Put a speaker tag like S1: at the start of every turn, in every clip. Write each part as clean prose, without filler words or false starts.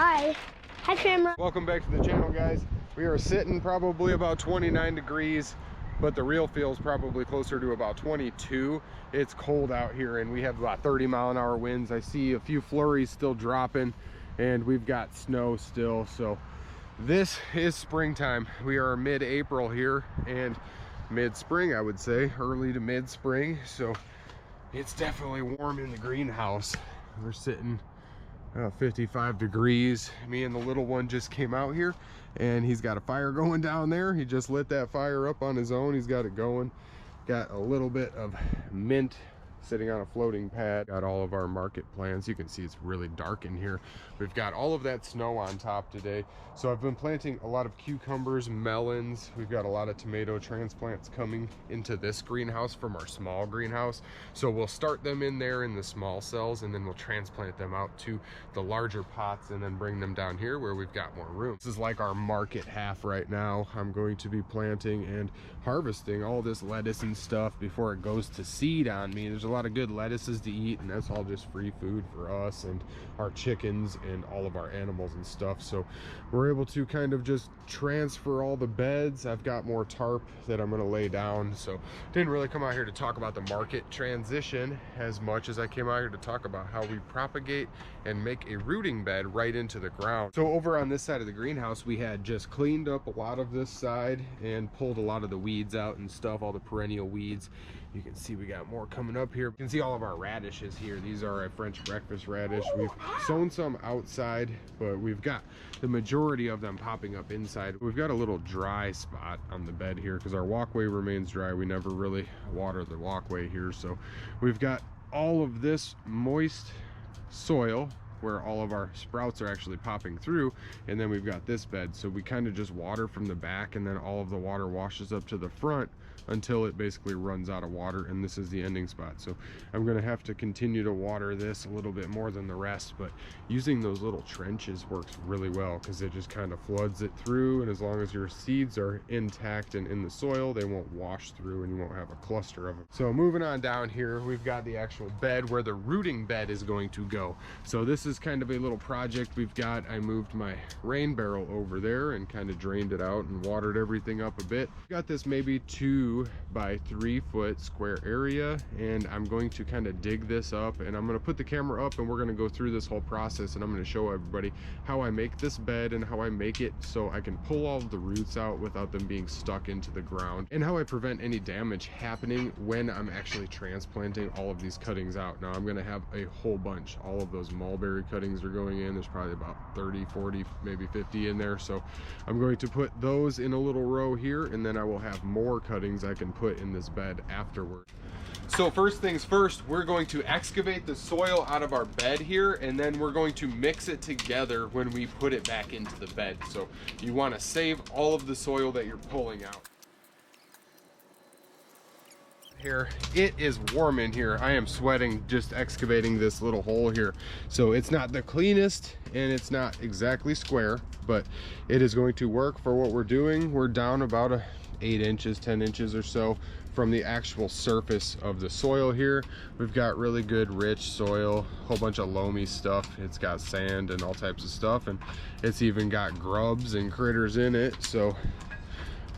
S1: Hi. Hi, camera.
S2: Welcome back to the channel, guys. We are sitting probably about 29 degrees, but the real feel is probably closer to about 22. It's cold out here and we have about 30-mile-an-hour winds. I see a few flurries still dropping and we've got snow still. So this is springtime. We are mid-April here and mid-spring, I would say, early to mid-spring. So it's definitely warm in the greenhouse. We're sitting 55 degrees. Me and the little one just came out here and he's got a fire going down there. He just lit that fire up on his own. He's got it going. Got a little bit of mint sitting on a floating pad. Got all of our market plants. You can see it's really dark in here. We've got all of that snow on top today. So I've been planting a lot of cucumbers, melons. We've got a lot of tomato transplants coming into this greenhouse from our small greenhouse. So we'll start them in there in the small cells and then we'll transplant them out to the larger pots and then bring them down here where we've got more room. This is like our market half right now. I'm going to be planting and harvesting all this lettuce and stuff before it goes to seed on me. There's a lot of good lettuces to eat and that's all just free food for us and our chickens and all of our animals and stuff. So we're able to kind of just transfer all the beds. I've got more tarp that I'm going to lay down. So didn't really come out here to talk about the market transition as much as I came out here to talk about how we propagate and make a rooting bed right into the ground. So over on this side of the greenhouse, we had just cleaned up a lot of this side and pulled a lot of the weeds out and stuff, all the perennial weeds. You can see we got more coming up here. You can see all of our radishes here. These are a French breakfast radish. We've sown some outside, but we've got the majority of them popping up inside. We've got a little dry spot on the bed here because our walkway remains dry. We never really water the walkway here. So we've got all of this moist soil where all of our sprouts are actually popping through, and then we've got this bed. So we kind of just water from the back and then all of the water washes up to the front until it basically runs out of water, and this is the ending spot. So I'm going to have to continue to water this a little bit more than the rest, but using those little trenches works really well because it just kind of floods it through, and as long as your seeds are intact and in the soil, they won't wash through and you won't have a cluster of them. So moving on down here, we've got the actual bed where the rooting bed is going to go. So this is kind of a little project we've got. I moved my rain barrel over there and kind of drained it out and watered everything up a bit. Got this maybe 2 by 3 foot square area, and I'm going to kind of dig this up and I'm going to put the camera up and we're going to go through this whole process and I'm going to show everybody how I make this bed and how I make it so I can pull all of the roots out without them being stuck into the ground, and how I prevent any damage happening when I'm actually transplanting all of these cuttings out. Now I'm going to have a whole bunch. All of those mulberry cuttings are going in. There's probably about 30, 40, maybe 50 in there. So I'm going to put those in a little row here, and then I will have more cuttings I can put in this bed afterward. So first things first, we're going to excavate the soil out of our bed here, and then we're going to mix it together when we put it back into the bed. So you want to save all of the soil that you're pulling out. Here, it is warm in here. I am sweating just excavating this little hole here. So it's not the cleanest and it's not exactly square, but it is going to work for what we're doing. We're down about 8 inches, 10 inches or so from the actual surface of the soil here. We've got really good rich soil, a whole bunch of loamy stuff. It's got sand and all types of stuff, and it's even got grubs and critters in it. So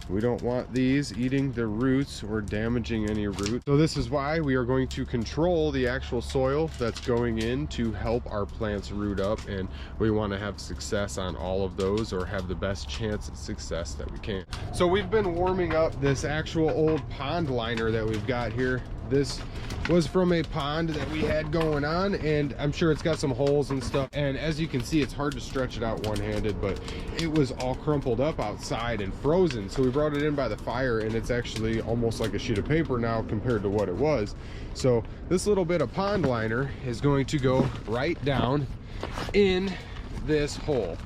S2: we don't want these eating the roots or damaging any root. So this is why we are going to control the actual soil that's going in to help our plants root up, and we want to have success on all of those, or have the best chance at success that we can. So we've been warming up this actual old pond liner that we've got here. This was from a pond that we had going on, and I'm sure it's got some holes and stuff, and as you can see, it's hard to stretch it out one-handed, but it was all crumpled up outside and frozen. So we brought it in by the fire, and it's actually almost like a sheet of paper now compared to what it was. So this little bit of pond liner is going to go right down in this hole.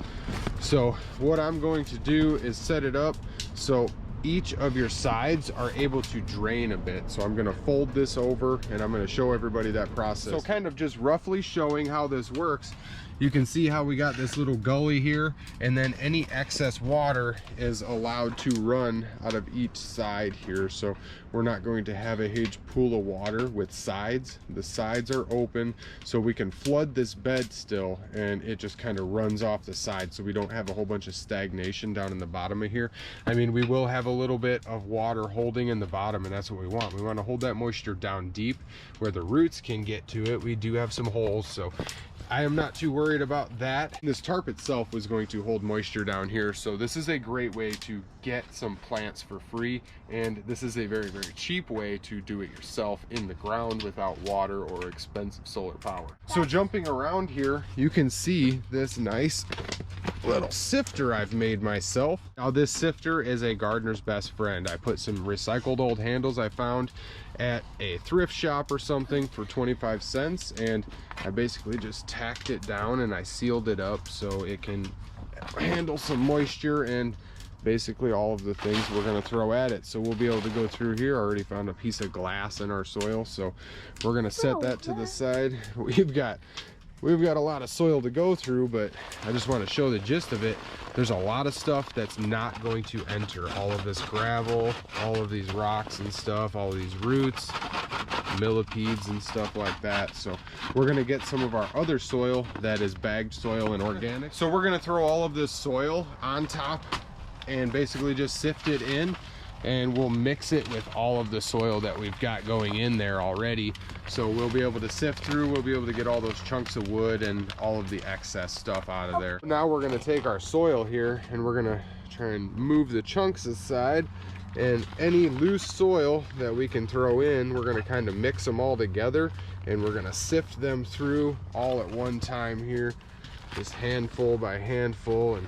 S2: So what I'm going to do is set it up so each of your sides are able to drain a bit. So I'm going to fold this over and I'm going to show everybody that process. So kind of just roughly showing how this works you can see how we got this little gully here, and then any excess water is allowed to run out of each side here. So we're not going to have a huge pool of water with sides. The sides are open, so we can flood this bed still, and it just kind of runs off the side, so we don't have a whole bunch of stagnation down in the bottom of here. I mean, we will have a little bit of water holding in the bottom, and that's what we want. We want to hold that moisture down deep where the roots can get to it. We do have some holes, so I am not too worried about that. This tarp itself was going to hold moisture down here, so this is a great way to get some plants for free, and this is a very, very cheap way to do it yourself in the ground without water or expensive solar power. So jumping around here, you can see this nice little sifter I've made myself. Now this sifter is a gardener's best friend. I put some recycled old handles I found at a thrift shop or something for 25 cents, and I basically just tacked it down and I sealed it up so it can handle some moisture and basically all of the things we're going to throw at it. So we'll be able to go through here. I already found a piece of glass in our soil, so we're going to set that to the side. We've got a lot of soil to go through, but I just want to show the gist of it. There's a lot of stuff that's not going to enter. All of this gravel, all of these rocks and stuff, all of these roots, millipedes and stuff like that. So we're going to get some of our other soil that is bagged soil and organic. So we're going to throw all of this soil on top and basically just sift it in, and we'll mix it with all of the soil that we've got going in there already. So we'll be able to sift through, we'll be able to get all those chunks of wood and all of the excess stuff out of there. Now we're gonna take our soil here and we're gonna try and move the chunks aside, and any loose soil that we can throw in, we're gonna kind of mix them all together, and we're gonna sift them through all at one time here, just handful by handful. And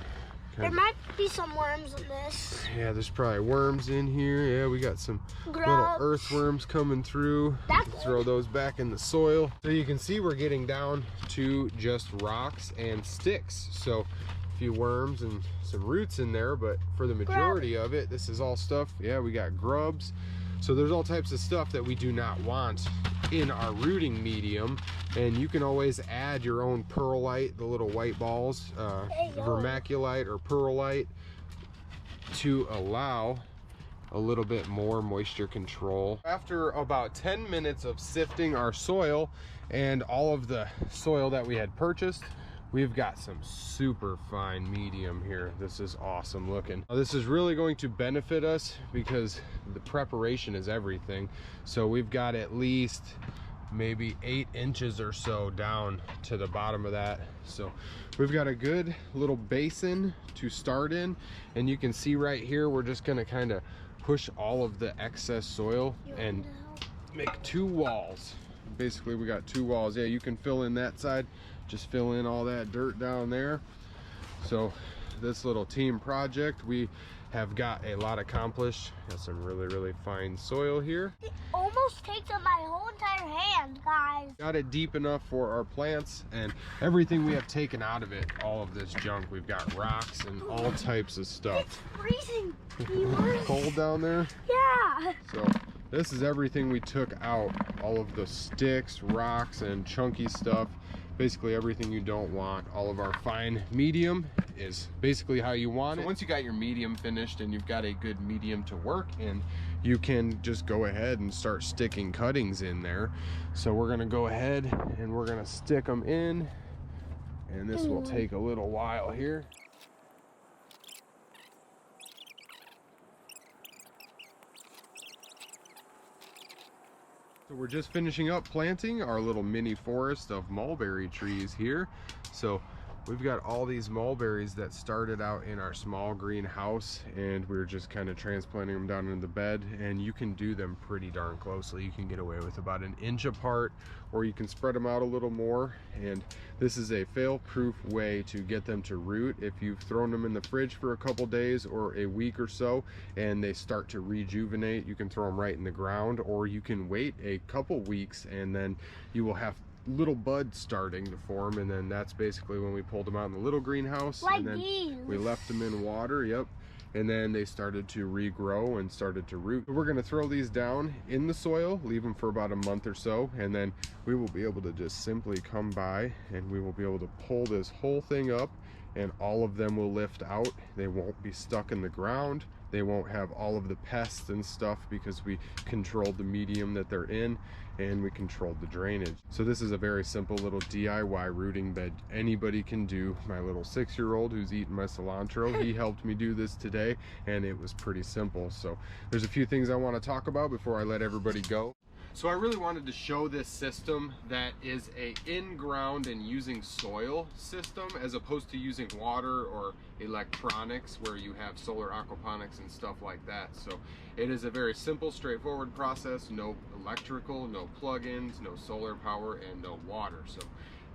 S1: there might be some worms in this.
S2: Yeah, there's probably worms in here. Yeah, we got some little earthworms coming through. Throw those back in the soil. So you can see we're getting down to just rocks and sticks. So a few worms and some roots in there, but for the majority of it, this is all stuff. Yeah, we got grubs. So there's all types of stuff that we do not want in our rooting medium, and you can always add your own perlite, the little white balls, vermiculite or perlite, to allow a little bit more moisture control. After about 10 minutes of sifting our soil and all of the soil that we had purchased, we've got some super fine medium here. This is awesome looking. Now, this is really going to benefit us because the preparation is everything. So we've got at least maybe 8 inches or so down to the bottom of that. So we've got a good little basin to start in, and you can see right here we're just going to kind of push all of the excess soil and make 2 walls. Basically we got 2 walls. Yeah, you can fill in that side, just fill in all that dirt down there. So this little team project, we have got a lot accomplished. Got some really fine soil here.
S1: It almost takes up my whole entire hand, guys.
S2: Got it deep enough for our plants, and everything we have taken out of it, all of this junk. We've got rocks and all types of stuff.
S1: It's freezing.
S2: Cold down there?
S1: Yeah.
S2: So this is everything we took out. All of the sticks, rocks, and chunky stuff. Basically everything you don't want. All of our fine medium is basically how you want it. Once you got your medium finished and you've got a good medium to work in, you can just go ahead and start sticking cuttings in there. So we're gonna go ahead and we're gonna stick them in, and this will take a little while here. So we're just finishing up planting our little mini forest of mulberry trees here. So we've got all these mulberries that started out in our small greenhouse, and we're just kind of transplanting them down into the bed, and you can do them pretty darn closely. You can get away with about 1 inch apart, or you can spread them out a little more, and this is a fail-proof way to get them to root. If you've thrown them in the fridge for a couple days or a week or so and they start to rejuvenate, you can throw them right in the ground, or you can wait a couple weeks and then you will have little buds starting to form, and then that's basically when we pulled them out in the little greenhouse,
S1: like
S2: and then
S1: these.
S2: we left them in water. Yep. and then they started to regrow and started to root. We're going to throw these down in the soil, leave them for about a month or so, and then we will be able to just simply come by and we will be able to pull this whole thing up, and all of them will lift out. They won't be stuck in the ground. They won't have all of the pests and stuff because we controlled the medium that they're in and we controlled the drainage. So this is a very simple little DIY rooting bed anybody can do. My little 6-year-old who's eating my cilantro, he helped me do this today, and it was pretty simple. So there's a few things I want to talk about before I let everybody go. So I really wanted to show this system that is a in-ground and using soil system, as opposed to using water or electronics where you have solar aquaponics and stuff like that. So it is a very simple, straightforward process. No electrical, no plugins, no solar power, and no water. So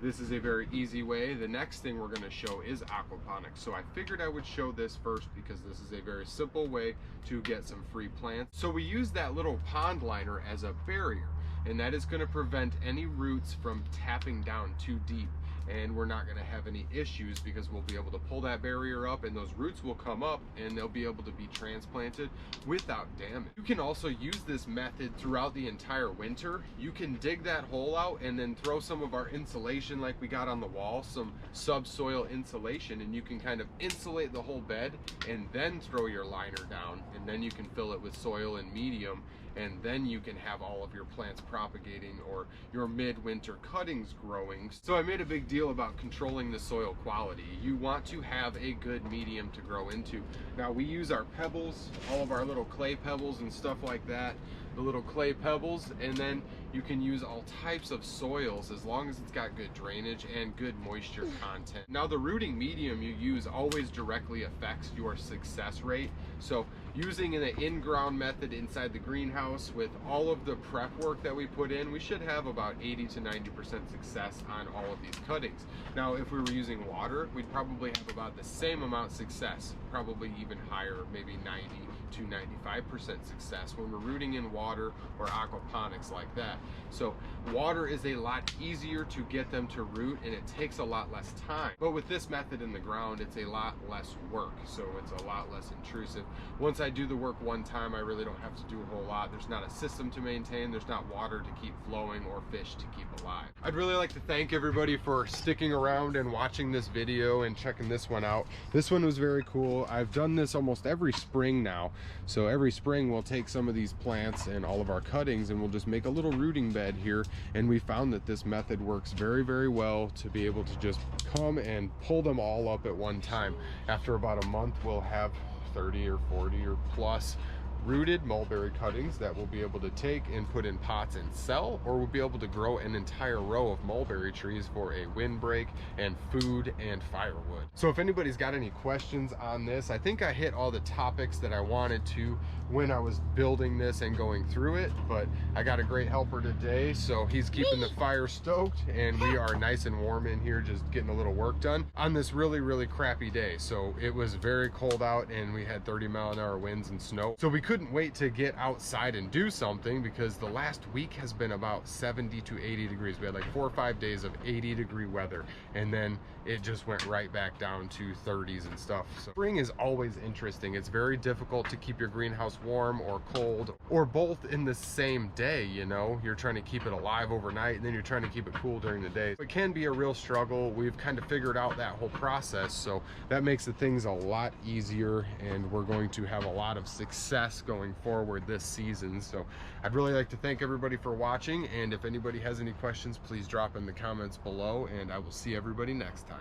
S2: this is a very easy way. The next thing we're going to show is aquaponics. So I figured I would show this first because this is a very simple way to get some free plants. So we use that little pond liner as a barrier, and that is going to prevent any roots from tapping down too deep. And we're not going to have any issues because we'll be able to pull that barrier up, and those roots will come up and they'll be able to be transplanted without damage. You can also use this method throughout the entire winter. You can dig that hole out and then throw some of our insulation like we got on the wall, some subsoil insulation, and you can kind of insulate the whole bed and then throw your liner down, and then you can fill it with soil and medium, and then you can have all of your plants propagating or your midwinter cuttings growing. So I made a big deal about controlling the soil quality. You want to have a good medium to grow into. Now we use our pebbles, all of our little clay pebbles and stuff like that, the little clay pebbles, and then you can use all types of soils as long as it's got good drainage and good moisture content. Now the rooting medium you use always directly affects your success rate. So using an in-ground method inside the greenhouse with all of the prep work that we put in, we should have about 80 to 90% success on all of these cuttings. Now if we were using water, we'd probably have about the same amount success, probably even higher, maybe 90 to 95% success when we're rooting in water or aquaponics like that. So water is a lot easier to get them to root, and it takes a lot less time. But with this method in the ground, it's a lot less work, so it's a lot less intrusive. Once I do the work one time, I really don't have to do a whole lot. There's not a system to maintain, there's not water to keep flowing or fish to keep alive. I'd really like to thank everybody for sticking around and watching this video and checking this one out. This one was very cool. I've done this almost every spring now. So every spring we'll take some of these plants and all of our cuttings and we'll just make a little rooting bed here, and we found that this method works very, very well to be able to just come and pull them all up at one time. After about a month we'll have 30 or 40 or plus rooted mulberry cuttings that we'll be able to take and put in pots and sell, or we'll be able to grow an entire row of mulberry trees for a windbreak and food and firewood. So if anybody's got any questions on this, I think I hit all the topics that I wanted to when I was building this and going through it, but I got a great helper today, so he's keeping the fire stoked and we are nice and warm in here just getting a little work done on this really, really crappy day. So it was very cold out and we had 30-mile-an-hour winds and snow, so we couldn't wait to get outside and do something because the last week has been about 70 to 80 degrees. We had like 4 or 5 days of 80-degree weather, and then it just went right back down to 30s and stuff. So spring is always interesting. It's very difficult to keep your greenhouse warm or cold or both in the same day. You know, you're trying to keep it alive overnight and then you're trying to keep it cool during the day. It can be a real struggle. We've kind of figured out that whole process, so that makes the things a lot easier, and we're going to have a lot of success going forward this season. So I'd really like to thank everybody for watching, and if anybody has any questions, please drop in the comments below, and I will see everybody next time.